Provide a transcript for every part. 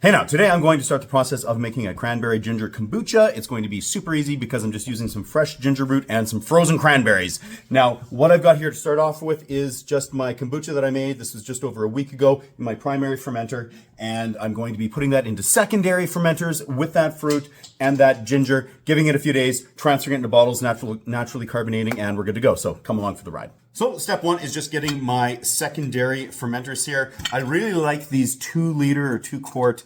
Hey now, today I'm going to start the process of making a cranberry ginger kombucha. It's going to be super easy because I'm just using some fresh ginger root and some frozen cranberries. Now, what I've got here to start off with is just my kombucha that I made. This was just over a week ago in my primary fermenter, and I'm going to be putting that into secondary fermenters with that fruit and that ginger, giving it a few days, transferring it into bottles, naturally carbonating, and we're good to go. So come along for the ride. So step one is just getting my secondary fermenters here. I really like these 2 liter or 2 quart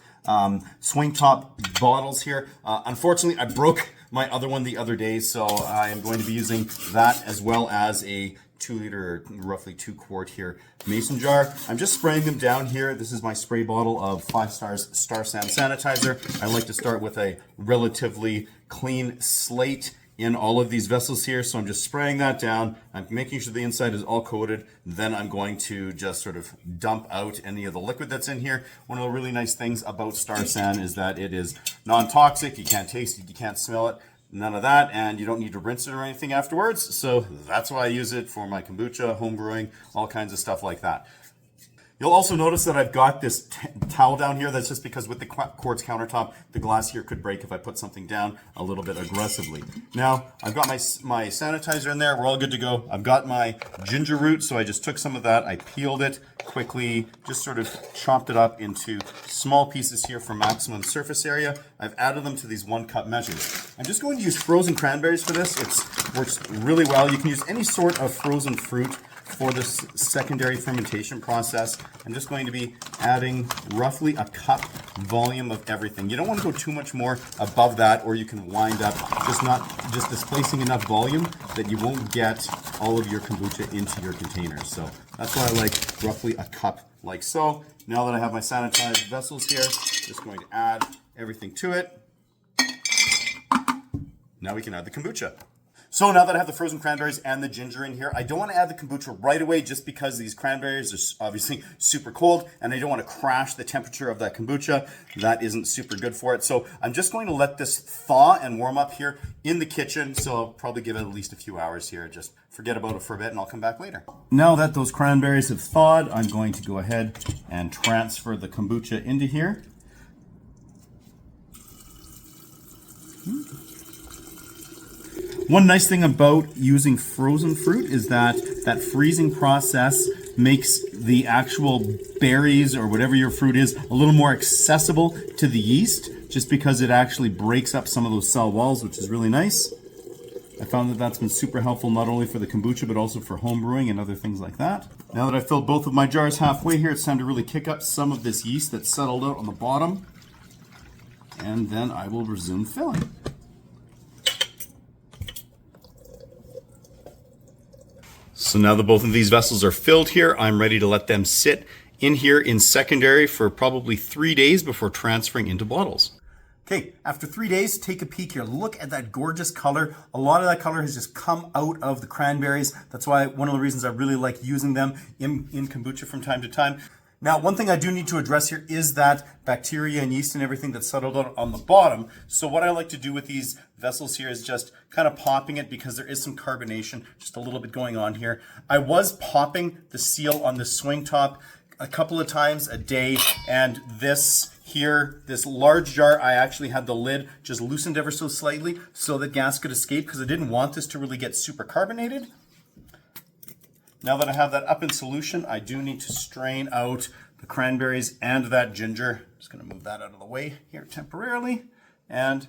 swing top bottles here. Unfortunately, I broke my other one the other day, so I am going to be using that as well as a 2 liter, or roughly 2 quart here mason jar. I'm just spraying them down here. This is my spray bottle of 5 Stars Star San sanitizer. I like to start with a relatively clean slate in all of these vessels here, so I'm just spraying that down. I'm making sure the inside is all coated. Then I'm going to just sort of dump out any of the liquid that's in here. One of the really nice things about Star San is that it is non-toxic. You can't taste it, you can't smell it, none of that, and you don't need to rinse it or anything afterwards. So that's why I use it for my kombucha, home brewing, all kinds of stuff like that. You'll also notice that I've got this towel down here. That's just because with the quartz countertop, the glass here could break if I put something down a little bit aggressively. Now, I've got my sanitizer in there. We're all good to go. I've got my ginger root, so I just took some of that. I peeled it quickly, just sort of chopped it up into small pieces here for maximum surface area. I've added them to these 1 cup measures. I'm just going to use frozen cranberries for this. It works really well. You can use any sort of frozen fruit for this secondary fermentation process. I'm just going to be adding roughly a cup volume of everything. You don't want to go too much more above that, or you can wind up just displacing enough volume that you won't get all of your kombucha into your containers. So that's why I like roughly a cup like so. Now that I have my sanitized vessels here, just going to add everything to it. Now we can add the kombucha. So now that I have the frozen cranberries and the ginger in here, I don't want to add the kombucha right away just because these cranberries are obviously super cold and I don't want to crash the temperature of that kombucha. That isn't super good for it. So I'm just going to let this thaw and warm up here in the kitchen. So I'll probably give it at least a few hours here. Just forget about it for a bit and I'll come back later. Now that those cranberries have thawed, I'm going to go ahead and transfer the kombucha into here. One nice thing about using frozen fruit is that freezing process makes the actual berries or whatever your fruit is a little more accessible to the yeast, just because it actually breaks up some of those cell walls, which is really nice. I found that that's been super helpful not only for the kombucha but also for home brewing and other things like that. Now that I've filled both of my jars halfway here, it's time to really kick up some of this yeast that's settled out on the bottom, and then I will resume filling. So now that both of these vessels are filled here, I'm ready to let them sit in here in secondary for probably 3 days before transferring into bottles. Okay, after 3 days, take a peek here. Look at that gorgeous color. A lot of that color has just come out of the cranberries. That's why one of the reasons I really like using them in kombucha from time to time. Now, one thing I do need to address here is that bacteria and yeast and everything that's settled out on the bottom. So what I like to do with these vessels here is just kind of popping it because there is some carbonation, just a little bit going on here. I was popping the seal on the swing top a couple of times a day, and this here, this large jar, I actually had the lid just loosened ever so slightly so that gas could escape because I didn't want this to really get super carbonated. Now that I have that up in solution, I do need to strain out the cranberries and that ginger. I'm just going to move that out of the way here temporarily. And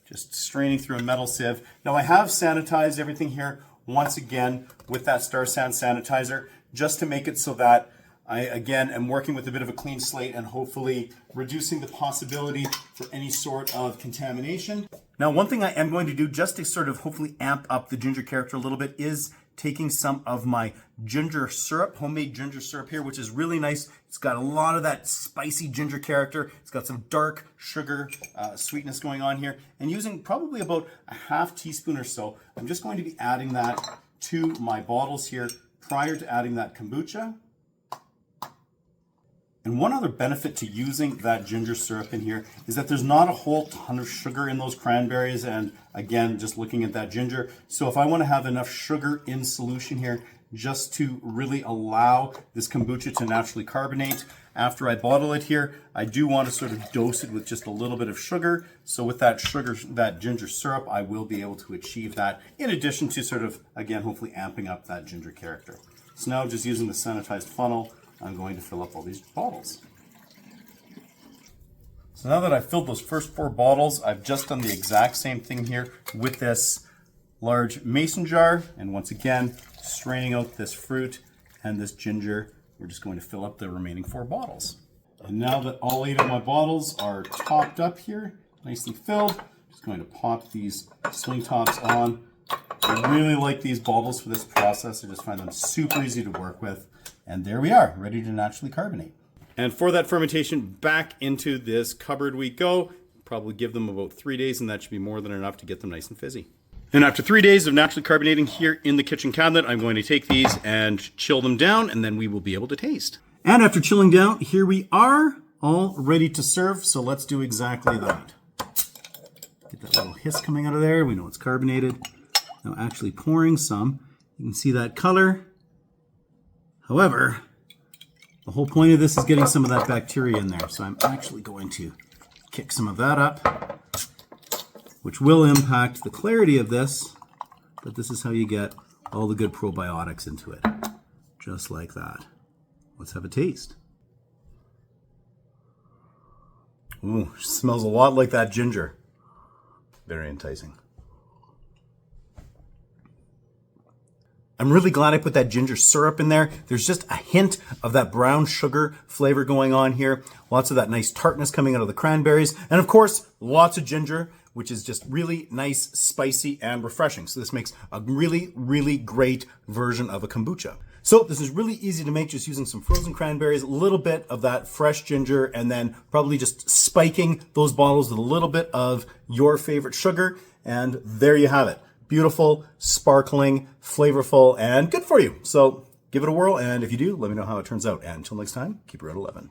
just straining through a metal sieve. Now I have sanitized everything here once again with that Star San sanitizer, just to make it so that I, again, am working with a bit of a clean slate and hopefully reducing the possibility for any sort of contamination. Now, one thing I am going to do just to sort of hopefully amp up the ginger character a little bit is taking some of my ginger syrup, homemade ginger syrup here, which is really nice. It's got a lot of that spicy ginger character. It's got some dark sugar sweetness going on here, and using probably about a half teaspoon or so. I'm just going to be adding that to my bottles here prior to adding that kombucha. And one other benefit to using that ginger syrup in here is that there's not a whole ton of sugar in those cranberries, and again, just looking at that ginger. So if I want to have enough sugar in solution here, just to really allow this kombucha to naturally carbonate. After I bottle it here, I do want to sort of dose it with just a little bit of sugar. So with that sugar, that ginger syrup, I will be able to achieve that, in addition to sort of, again, hopefully amping up that ginger character. So now, just using the sanitized funnel, I'm going to fill up all these bottles. So now that I've filled those first 4 bottles, I've just done the exact same thing here with this large mason jar. And once again, straining out this fruit and this ginger, we're just going to fill up the remaining 4 bottles. And now that all 8 of my bottles are topped up here, nicely filled, I'm just going to pop these swing tops on. I really like these bottles for this process. I just find them super easy to work with. And there we are, ready to naturally carbonate. And for that fermentation, back into this cupboard we go. Probably give them about 3 days, and that should be more than enough to get them nice and fizzy. And after 3 days of naturally carbonating here in the kitchen cabinet, I'm going to take these and chill them down, and then we will be able to taste. And after chilling down, here we are, all ready to serve. So let's do exactly that. Get that little hiss coming out of there. We know it's carbonated. Now actually pouring some. You can see that color. However, the whole point of this is getting some of that bacteria in there. So I'm actually going to kick some of that up, which will impact the clarity of this, but this is how you get all the good probiotics into it. Just like that. Let's have a taste. Ooh, smells a lot like that ginger. Very enticing. I'm really glad I put that ginger syrup in there. There's just a hint of that brown sugar flavor going on here. Lots of that nice tartness coming out of the cranberries. And of course, lots of ginger, which is just really nice, spicy, and refreshing. So this makes a really, really great version of a kombucha. So this is really easy to make, just using some frozen cranberries, a little bit of that fresh ginger, and then probably just spiking those bottles with a little bit of your favorite sugar. And there you have it. Beautiful, sparkling, flavorful, and good for you. So give it a whirl, and if you do, let me know how it turns out. And until next time, keep it at 11.